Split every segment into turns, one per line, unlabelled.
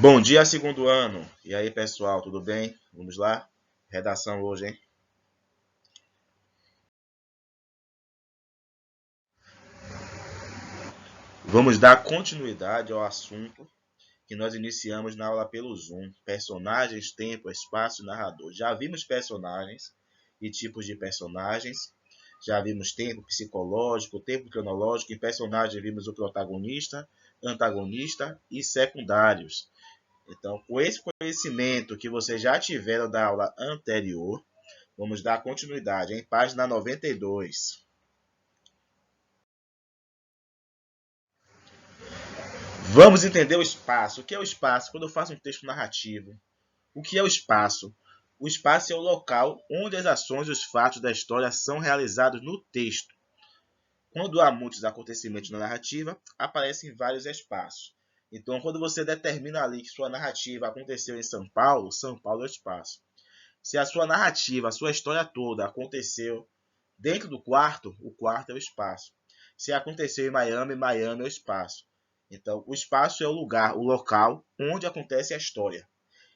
Bom dia, segundo ano. E aí, pessoal, tudo bem? Vamos lá? Redação hoje, hein? Vamos dar continuidade ao assunto que nós iniciamos na aula pelo Zoom. Personagens, tempo, espaço e narrador. Já vimos personagens e tipos de personagens. Já vimos tempo psicológico, tempo cronológico. Em personagem vimos o protagonista, antagonista e secundários. Então, com esse conhecimento que vocês já tiveram da aula anterior, vamos dar continuidade em página 92. Vamos entender o espaço. O que é o espaço? Quando eu faço um texto narrativo, o que é o espaço? O espaço é o local onde as ações e os fatos da história são realizados no texto. Quando há muitos acontecimentos na narrativa, aparecem vários espaços. Então, quando você determina ali que sua narrativa aconteceu em São Paulo é o espaço. Se a sua narrativa, a sua história toda aconteceu dentro do quarto, o quarto é o espaço. Se aconteceu em Miami, Miami é o espaço. Então, o espaço é o lugar, o local onde acontece a história.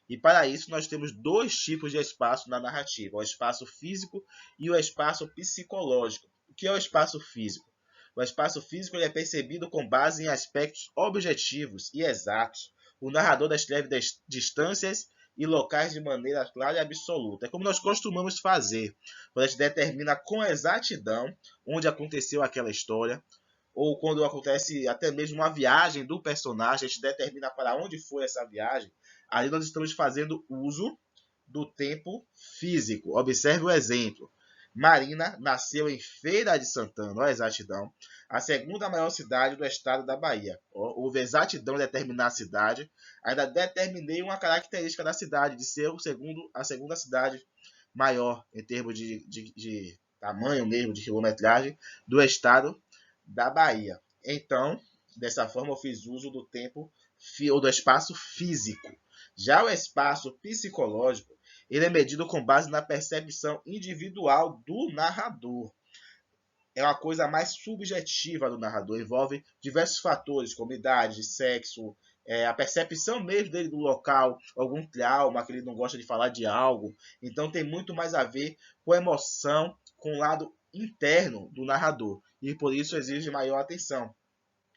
E para isso nós temos dois tipos de espaço na narrativa, o espaço físico e o espaço psicológico. O que é o espaço físico? O espaço físico ele é percebido com base em aspectos objetivos e exatos. O narrador descreve distâncias e locais de maneira clara e absoluta. É como nós costumamos fazer, quando a gente determina com exatidão onde aconteceu aquela história, ou quando acontece até mesmo uma viagem do personagem, a gente determina para onde foi essa viagem, ali nós estamos fazendo uso do tempo físico. Observe o exemplo. Marina nasceu em Feira de Santana, olha a exatidão, a segunda maior cidade do estado da Bahia. Houve exatidão em determinar a cidade. Ainda determinei uma característica da cidade, de ser a segunda cidade maior em termos de tamanho mesmo, de quilometragem, do estado da Bahia. Então, dessa forma, eu fiz uso do tempo ou do espaço físico. Já o espaço psicológico, ele é medido com base na percepção individual do narrador. É uma coisa mais subjetiva do narrador, envolve diversos fatores, como idade, sexo, a percepção mesmo dele do local, algum trauma, que ele não gosta de falar de algo. Então tem muito mais a ver com a emoção, com o lado interno do narrador. E por isso exige maior atenção,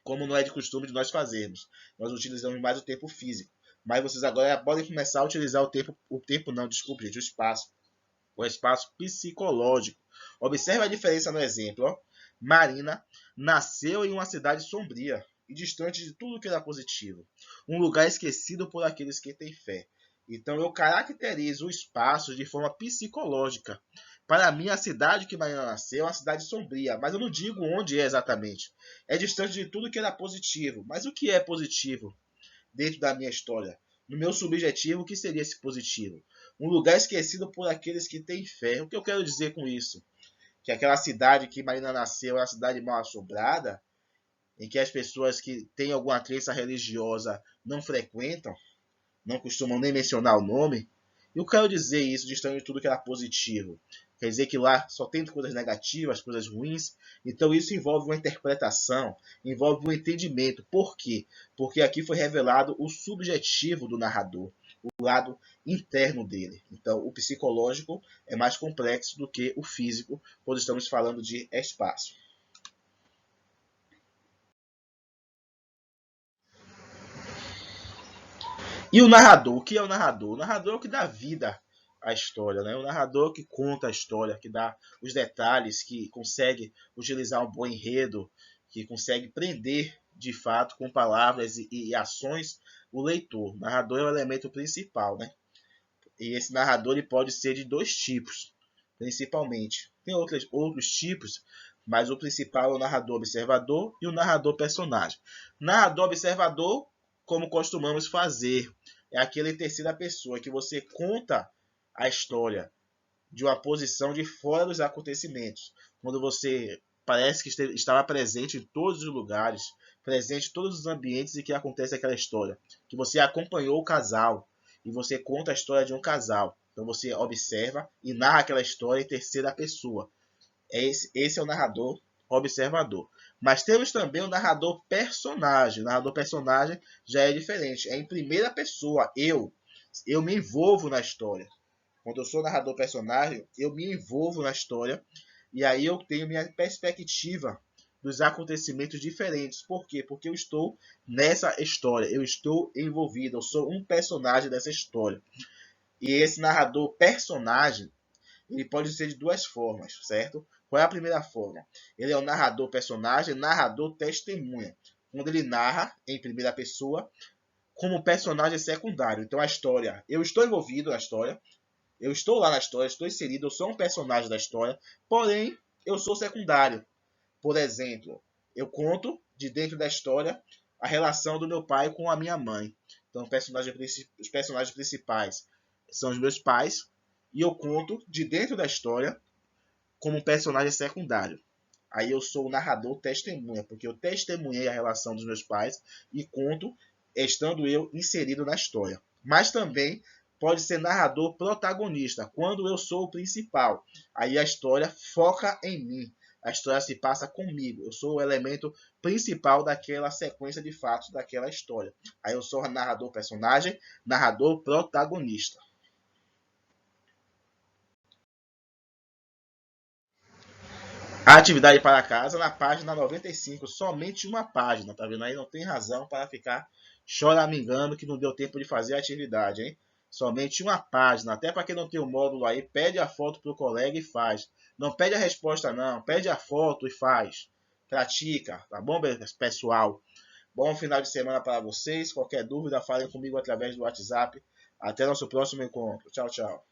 como não é de costume de nós fazermos. Nós utilizamos mais o tempo físico. Mas vocês agora podem começar a utilizar o tempo não, desculpe, gente, o espaço psicológico. Observe a diferença no exemplo. Ó. Marina nasceu em uma cidade sombria e distante de tudo que era positivo. Um lugar esquecido por aqueles que têm fé. Então eu caracterizo o espaço de forma psicológica. Para mim, a cidade que Marina nasceu é uma cidade sombria, mas eu não digo onde é exatamente. É distante de tudo que era positivo. Mas o que é positivo dentro da minha história? No meu subjetivo, o que seria esse positivo? Um lugar esquecido por aqueles que têm fé. O que eu quero dizer com isso? Que aquela cidade que Marina nasceu é uma cidade mal assombrada, em que as pessoas que têm alguma crença religiosa não frequentam, não costumam nem mencionar o nome. Eu quero dizer isso distante de tudo que era positivo. Quer dizer que lá só tem coisas negativas, coisas ruins. Então isso envolve uma interpretação, envolve um entendimento. Por quê? Porque aqui foi revelado o subjetivo do narrador, o lado interno dele. Então o psicológico é mais complexo do que o físico, quando estamos falando de espaço. E o narrador, o que é o narrador? O narrador é o que dá vida à história, né? O narrador que conta a história, que dá os detalhes, que consegue utilizar um bom enredo, que consegue prender de fato com palavras e ações o leitor. O narrador é o elemento principal, né? E esse narrador ele pode ser de dois tipos, principalmente. Tem outros tipos, mas o principal é o narrador observador e o narrador personagem. Narrador observador, como costumamos fazer, é aquele em terceira pessoa que você conta a história de uma posição de fora dos acontecimentos. Quando você parece que estava presente em todos os lugares, presente em todos os ambientes em que acontece aquela história. Que você acompanhou o casal e você conta a história de um casal. Então você observa e narra aquela história em terceira pessoa. Esse é o narrador observador. Mas temos também o narrador personagem. O narrador personagem já é diferente. É em primeira pessoa. Eu me envolvo na história. Quando eu sou narrador personagem, eu me envolvo na história. E aí eu tenho minha perspectiva dos acontecimentos diferentes. Por quê? Porque eu estou nessa história. Eu estou envolvido. Eu sou um personagem dessa história. E esse narrador personagem, ele pode ser de duas formas, certo? Qual é a primeira forma? Ele é o narrador personagem, narrador testemunha. Quando ele narra em primeira pessoa como personagem secundário. Então a história, eu estou envolvido na história, eu estou lá na história, estou inserido, eu sou um personagem da história, porém eu sou secundário. Por exemplo, eu conto de dentro da história a relação do meu pai com a minha mãe. Então os personagens principais são os meus pais e eu conto de dentro da história como um personagem secundário. Aí eu sou o narrador testemunha, porque eu testemunhei a relação dos meus pais e conto estando eu inserido na história. Mas também pode ser narrador protagonista, quando eu sou o principal. Aí a história foca em mim. A história se passa comigo. Eu sou o elemento principal daquela sequência de fatos daquela história. Aí eu sou narrador personagem, narrador protagonista. A atividade para casa na página 95, somente uma página, tá vendo aí? Não tem razão para ficar choramingando que não deu tempo de fazer a atividade, hein? Somente uma página, até para quem não tem o módulo aí, pede a foto pro colega e faz. Não pede a resposta não, pede a foto e faz. Pratica, tá bom, pessoal? Bom final de semana para vocês. Qualquer dúvida, falem comigo através do WhatsApp. Até nosso próximo encontro. Tchau, tchau.